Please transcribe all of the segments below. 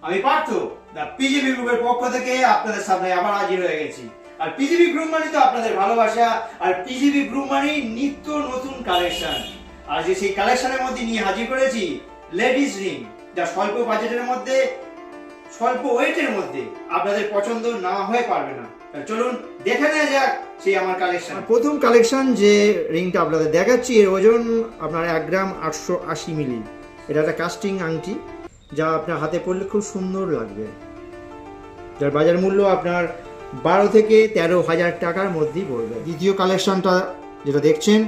আমি পার্থ দা পিজিবি গ্রুপের পক্ষ থেকে আপনাদের সামনে আবার হাজির হয়ে গেছি। আর পিজিবি গ্রুপ মানে তো আপনাদের ভালোবাসা, আর পিজিবি গ্রুপ মানে নিত্য নতুন কালেকশন। আর যে সেই কালেকশনের মধ্যে নিয়ে হাজির করেছি লেডিস রিং, যা স্বল্প বাজেটের মধ্যে, স্বল্প ওয়েটের মধ্যে আপনাদের পছন্দ না হয়ে পারবে না। চলুন দেখে নেওয়া যাক সেই আমার কালেকশন। প্রথম কালেকশন যে রিংটা আপনাদের দেখাচ্ছি, এর ওজন আপনার 1 গ্রাম 880 মিলি। এটা একটা কাস্টিং আংটি, যা আপনার হাতে পরলে খুব সুন্দর লাগবে, যার বাজার মূল্য আপনার 12 থেকে 13,000 টাকার মধ্যেই পড়বে। দ্বিতীয় কালেকশনটা যেটা দেখছেন,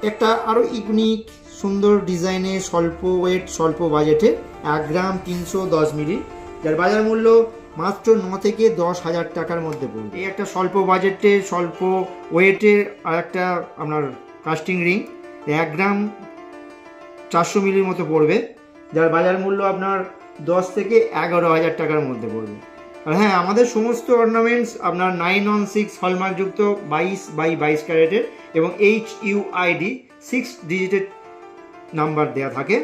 একটা আরও ইউনিক সুন্দর ডিজাইনে, স্বল্প ওয়েট স্বল্প বাজেটে 1 গ্রাম 310 মিলি, যার বাজার মূল্য মাত্র 9 থেকে 10,000 টাকার মধ্যে পড়বে। এই একটা স্বল্প বাজেটে স্বল্প ওয়েটের আর একটা আপনার কাস্টিং রিং, 1 গ্রাম 400 মিলির মতো পড়বে, যার বাজার মূল্য আপনার 10 থেকে 11,000 টাকার মধ্যে পড়বে। আর হ্যাঁ, আমাদের সমস্ত অর্নামেন্টস আপনার 916 হলমার্কযুক্ত 22x22 ক্যারেটের এবং HUID 6 ডিজিটের নাম্বার দেওয়া থাকে।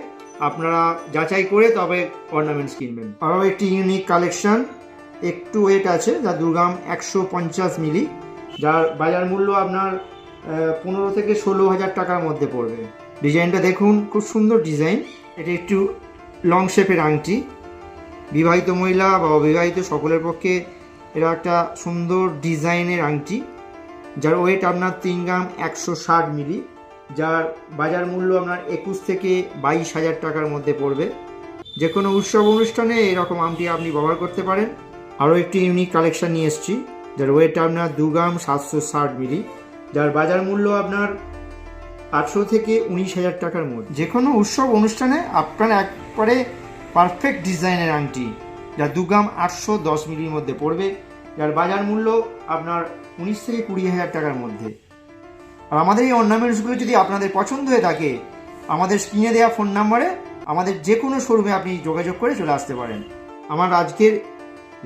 আপনারা যাচাই করে তবে অর্নামেন্টস কিনবেন। আরও একটি ইউনিক কালেকশন, একটু ওয়েট আছে, যা 2 গ্রাম 150 মিলি, যার বাজার মূল্য আপনার 15 থেকে 16,000 টাকার মধ্যে পড়বে। ডিজাইনটা দেখুন, খুব সুন্দর ডিজাইন। এটা একটু লং শেপের আংটি, বিবাহিত মহিলা বা অবিবাহিত সকলের পক্ষে এটা একটা সুন্দর ডিজাইনের আংটি, যার ওয়েট আপনার 3 গ্রাম 160 মিলি, যার বাজার মূল্য আপনার 21 থেকে 22,000 টাকার মধ্যে পড়বে। যে কোনো উৎসব অনুষ্ঠানে এরকম আংটি আপনি ব্যবহার করতে পারেন। আরও একটি ইউনিক কালেকশন নিয়ে এসেছি, যার ওয়েট আপনার 2 গ্রাম 760 মিলি, যার বাজার মূল্য আপনার 18 থেকে 19,000 টাকার মধ্যে। যে কোনো উৎসব অনুষ্ঠানে আপনার একবারে পারফেক্ট ডিজাইনের আংটি, যা 2 গ্রাম 810 মিলির মধ্যে পড়বে, যার বাজার মূল্য আপনার 19 থেকে 20,000 টাকার মধ্যে। আর আমাদের এই অর্নামেন্টসগুলো যদি আপনাদের পছন্দ হয়ে থাকে, আমাদের স্ক্রিনে দেওয়া ফোন নাম্বারে আমাদের যে কোনো শোরুমে আপনি যোগাযোগ করে চলে আসতে পারেন। আমার আজকের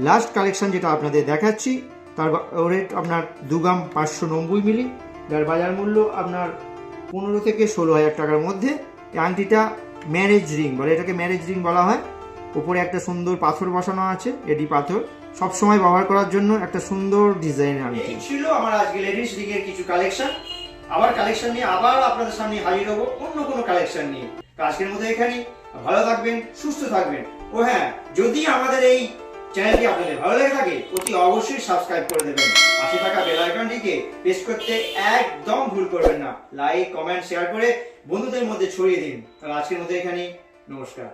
লাস্ট কালেকশন যেটা আপনাদের দেখাচ্ছি, তার রেট আপনার 2 গ্রাম 590 মিলি, যার বাজার মূল্য আপনার 15 থেকে 16,000 টাকার মধ্যে। এই আংটিটা ম্যারেজ রিং বলে, এটাকে ম্যারেজ রিং বলা হয়। উপরে একটা সুন্দর পাথর বসানো আছে, এডি পাথর, সবসময় ব্যবহার করার জন্য একটা সুন্দর ডিজাইনের আংটি। ছিল আমার আজকে লেডিস রিং এর কিছু কালেকশন। আবার কালেকশন নিয়ে আবার আপনাদের সামনে হাজির হবো অন্য কোনো কালেকশন নিয়ে। আজকের মতো এখানেই। ভালো থাকবেন, সুস্থ থাকবেন। ও হ্যাঁ, যদি আমাদের এই চ্যানেলটি আপনাদের ভালো লেগে থাকে, অতি অবশ্যই সাবস্ক্রাইব করে দেবেন। পাশে থাকা বেল আইকনটিকে প্রেস করতে একদম ভুল করবেন না। লাইক, কমেন্ট, শেয়ার করে বন্ধুদের মধ্যে ছড়িয়ে দিন। তাহলে আজকের মতো এখানেই। নমস্কার।